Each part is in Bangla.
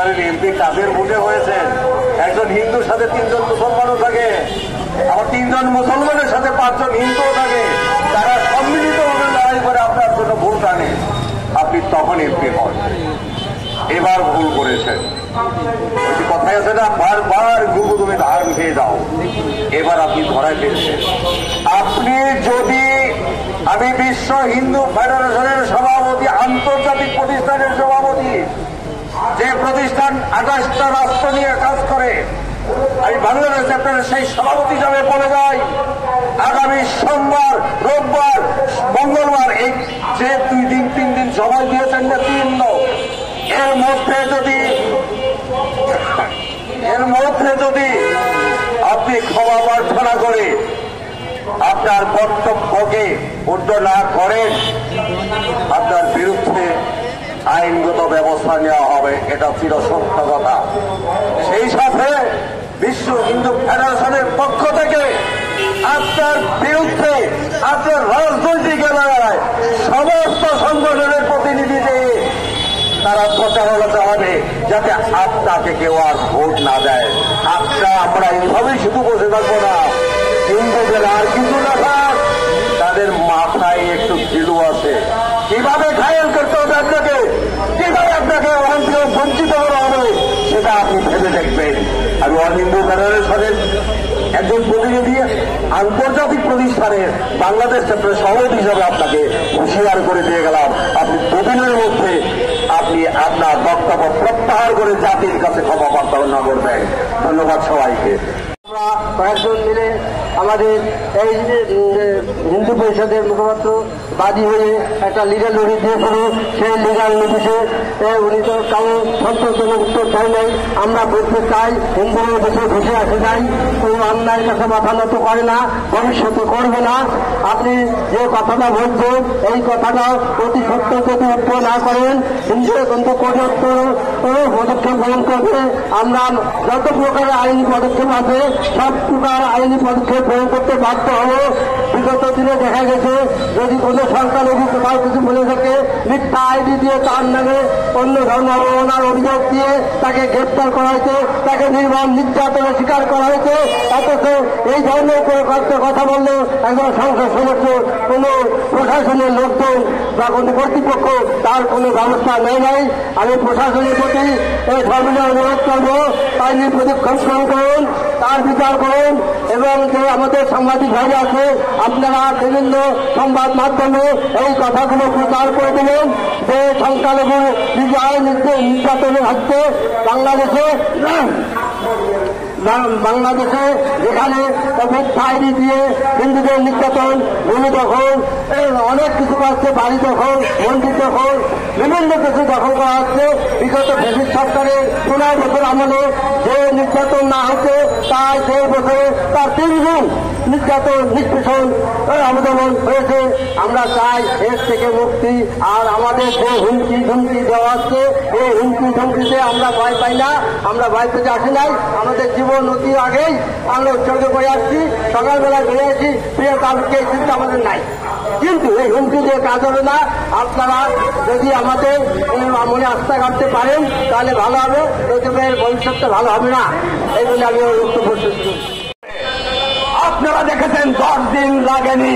জানেন এমপি কাদের ভোটে হয়েছেন? একজন হিন্দুর সাথে 3 জন মুসলমানও থাকে, আবার 3 জন মুসলমানের সাথে 5 জন হিন্দুও থাকে, তারা সম্মিলিতভাবে লড়াই করে আপনার জন্য ভোট আনে, আপনি তখন এমপি হন। এবার ভুল করেছেন। ওই যে কথাই আছে না, বারবার গুরু তুমি ধান খেয়ে দাও, এবার আপনি ধরায় পেয়েছেন। আপনি যদি, আমি বিশ্ব হিন্দু ফেডারেশনের সভাপতি, আন্তর্জাতিক প্রতিষ্ঠানের সভাপতি, যে প্রতিষ্ঠান 28টা রাষ্ট্র নিয়ে কাজ করে, আমি বাংলাদেশ চ্যাপ্টারের সেই সভাপতি হিসাবে বলে যাই, আগামী সোমবার, রোববার, মঙ্গলবার, এই যে 2 দিন 3 দিন সময় দিয়েছেন না, 3 দিন, এর মধ্যে যদি আপনি ক্ষমা প্রার্থনা করে আপনার কর্তব্যকে ঊর্ধ্ব না করেন, আপনার বিরুদ্ধে আইনগত ব্যবস্থা নেওয়া হবে, এটা চিরসত্য কথা। সেই সাথে বিশ্ব হিন্দু ফেডারেশনের পক্ষ থেকে আপনার বিরুদ্ধে আপনার রাজনৈতিক এলাকায় সমস্ত সংগঠনের প্রতিনিধি দিয়ে তারা প্রচারণা চালাবে, যাতে আপনাকে কেউ আর ভোট না দেয়। আমরা এইভাবেই শুধু বসে থাকবো না, হিন্দুদের আর কিছু না থাক, তাদের মাথায় একটু ঘিলু আছে, কিভাবে ঘায়েল করতে হবে আপনাকে, কিভাবে আপনাকে ওখান থেকে বঞ্চিত করা হবে, সেটা আপনি ভেবে দেখবেন। আমি অল হিন্দু ফেডারেশনের একজন প্রতিনিধি, আন্তর্জাতিক প্রতিষ্ঠানের বাংলাদেশ চ্যাপ্টারের সভাপতি হিসাবে আপনাকে হুঁশিয়ার করে দিয়ে গেলাম, আপনি 2 দিনের মধ্যে আপনি আপনার বক্তব্য প্রত্যাহার করে জাতির কাছে ক্ষমা প্রার্থনা করবেন। ধন্যবাদ সবাইকে। আমরা কয়েকজন মিলে আমাদের এই হিন্দু পরিষদের মুখপাত্র বাদী হয়ে একটা লিগাল নোটিশ দিয়েছিল। সেই লিগাল নোটিশে উনি তো কারো সন্তোষজনক উত্তর চাই নাই। আমরা বলতে চাই, হিন্দুদের দেশে বসে আসে যাই, কোনো অন্যায়ের কাছে মাথা নত করে না, ভবিষ্যতে করবে না। আপনি যে কথাটা বলছেন, এই কথাটা অতি সত্য যদি উত্তর না করেন, হিন্দুরা কিন্তু কঠোর পদক্ষেপ গ্রহণ করবে। আমরা যত প্রকারের আইনি পদক্ষেপ আছে, সব প্রকার আইনি পদক্ষেপ গ্রহণ করতে বাধ্য হব। বিগত দিনে দেখা গেছে, যদি কোনো সংখ্যালঘু কোথাও কিছু বলে থাকে, মিথ্যা আইডি দিয়ে তার নামে অন্য ধর্ম অবমাননার অভিযোগ দিয়ে তাকে গ্রেপ্তার করা হয়েছে, তাকে নির্মম নির্যাতনের শিকার করা হয়েছে। অথচ এই ধরনের কথা বললে একজন সংসদ সদস্য, কোনো প্রশাসনের লোকজন বা কোনো কর্তৃপক্ষ তার কোনো ব্যবস্থা নেয় নাই। আমি প্রশাসনের প্রতি ধর্মীয় অনুরোধ করব, আইনি পদক্ষেপ গ্রহণ করুন, তার বিচার করুন। এবং যে আমাদের সাংবাদিক ভাইরা আছে, আপনারা বিভিন্ন সংবাদ মাধ্যমে এই কথাগুলো প্রচার করে দেবেন যে সংখ্যালঘু নির্যাতনের হচ্ছে বাংলাদেশে যেখানে মিথ্যা আইডি দিয়ে হিন্দুদের নির্যাতন, ভূমি দখল, অনেক কিছু করছে, বাড়ি দখল, মন্দির দখল, বিভিন্ন কিছু দখল করা হচ্ছে। বিগত ফ্যাসিস্ট সরকারের 15 বছর আমলে যে নির্যাতন না হচ্ছে, তার সেই বছরে তার 3 গুণ নির্যাতন নিষ্পেষণ অবদমন হয়েছে। আমরা চাই এর থেকে মুক্তি। আর আমাদের যে হুমকি ধুমকি দেওয়া হচ্ছে, এই হুমকি ধুমকিতে আমরা ভয় পাই না, আমরা ভয় পেতে আসি নাই। আমাদের জীবন অতির আগেই আমরা উৎসর্গ করে আসছি, সকালবেলায় বেরিয়ে আসি, প্রিয় কালকে এই চিন্তা আমাদের নাই। কিন্তু এই হুমকি দিয়ে কাজ হবে না। আপনারা যদি আমাদের মনে আস্থা কাটতে পারেন, তাহলে ভালো হবে, এর ভবিষ্যৎটা ভালো হবে না। এই বলে আমি বক্তব্য শেষ করি। আপনারা দেখেছেন 10 দিন লাগেনি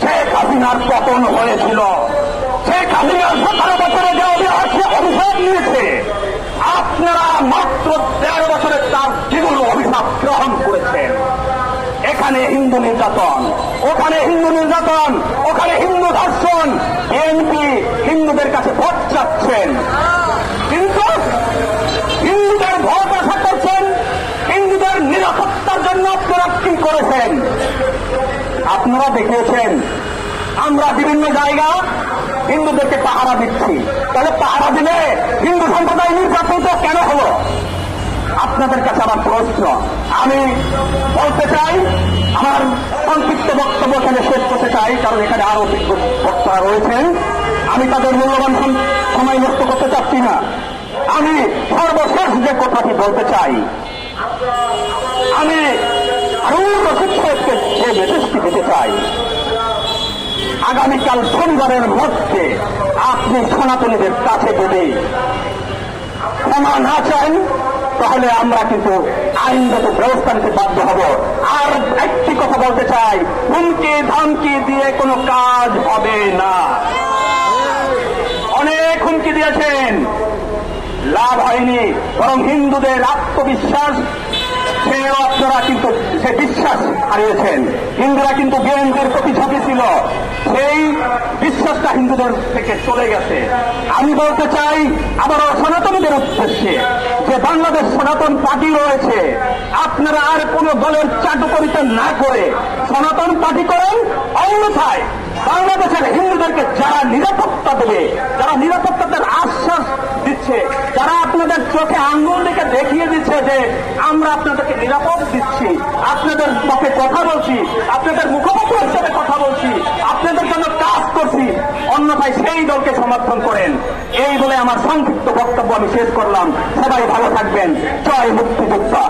শেখ হাসিনার পতন হয়েছিল। শেখ হাসিনার 17 বছরে যে অভিশাপ নিয়েছে, আপনারা মাত্র 13 বছরে তার দ্বিগুণ অভিশাপ গ্রহণ করেছেন। এখানে হিন্দু নির্যাতন, ওখানে হিন্দু নির্যাতন, ওখানে হিন্দু ধর্ষণ, বিএনপি হিন্দুদের কাছে ভোট চাচ্ছেন, কিন্তু হিন্দুদের ভোট আশা করছেন। হিন্দুদের নিরাপত্তার জন্য আপনারা কি করেছেন? আপনারা দেখিয়েছেন আমরা বিভিন্ন জায়গা হিন্দুদেরকে পাহারা দিচ্ছি। তাহলে পাহারা দিলে হিন্দু সম্প্রদায় নির্যাতিত কেন হলো? আপনাদের কাছে আমার প্রশ্ন। আমি বলতে চাই, আমার সংক্ষিপ্ত বক্তব্য এখানে শেষ করতে চাই, কারণ এখানে আরো বক্তারা রয়েছেন। আমি তাদের মূল্যবান সময় নষ্ট করতে চাচ্ছি না। আমি সর্বশেষ যে কথাটি বলতে চাই, আমি হারুন রশিদ সাহেবকে যে মেসেজটি দিতে চাই, আগামীকাল শনিবারের মধ্যে আপনি সনাতনীদের কাছে যদি ক্ষমা না চান তাহলে আমরা কিন্তু আইনগত ব্যবস্থা নিতে বাধ্য হব। আর একটি কথা বলতে চাই, হুমকি ধামকি দিয়ে কোনো কাজ হবে না। অনেক হুমকি দিয়েছেন, লাভ হয়নি, বরং হিন্দুদের আত্মবিশ্বাস সেও আপনারা কিন্তু সে বিশ্বাস হারিয়েছেন। হিন্দুরা কিন্তু বিএনপির প্রতি ঝুঁকি ছিল, সেই বিশ্বাসটা হিন্দুদের থেকে চলে গেছে। আমি বলতে চাই আবারও সনাতনীদের উদ্দেশ্যে যে বাংলাদেশ সনাতন পার্টি রয়েছে, আপনারা আর কোন দলের চাটুকরিতা না করে সনাতন পার্টি করেন, অন্যথায় বাংলাদেশের হিন্দুদেরকে যারা নিরাপত্তা দেবে, যারা নিরাপত্তার আশ্বাস দিচ্ছে, যারা আপনাদের চোখে আঙ্গুল দিকে দেখিয়ে দিচ্ছে যে আমরা আপনাদেরকে নিরাপদ দিচ্ছি, আপনাদের পক্ষে কথা বলছি, আপনাদের মুখপাত্র হিসেবে কথা বলছি, আপনাদের জন্য কাজ করছি, অন্যথায় সেই দলকে সমর্থন করেন। এই বলে আমার সংক্ষিপ্ত বক্তব্য আমি শেষ করলাম। সবাই ভালো থাকবেন। জয় মুক্তিযোদ্ধা।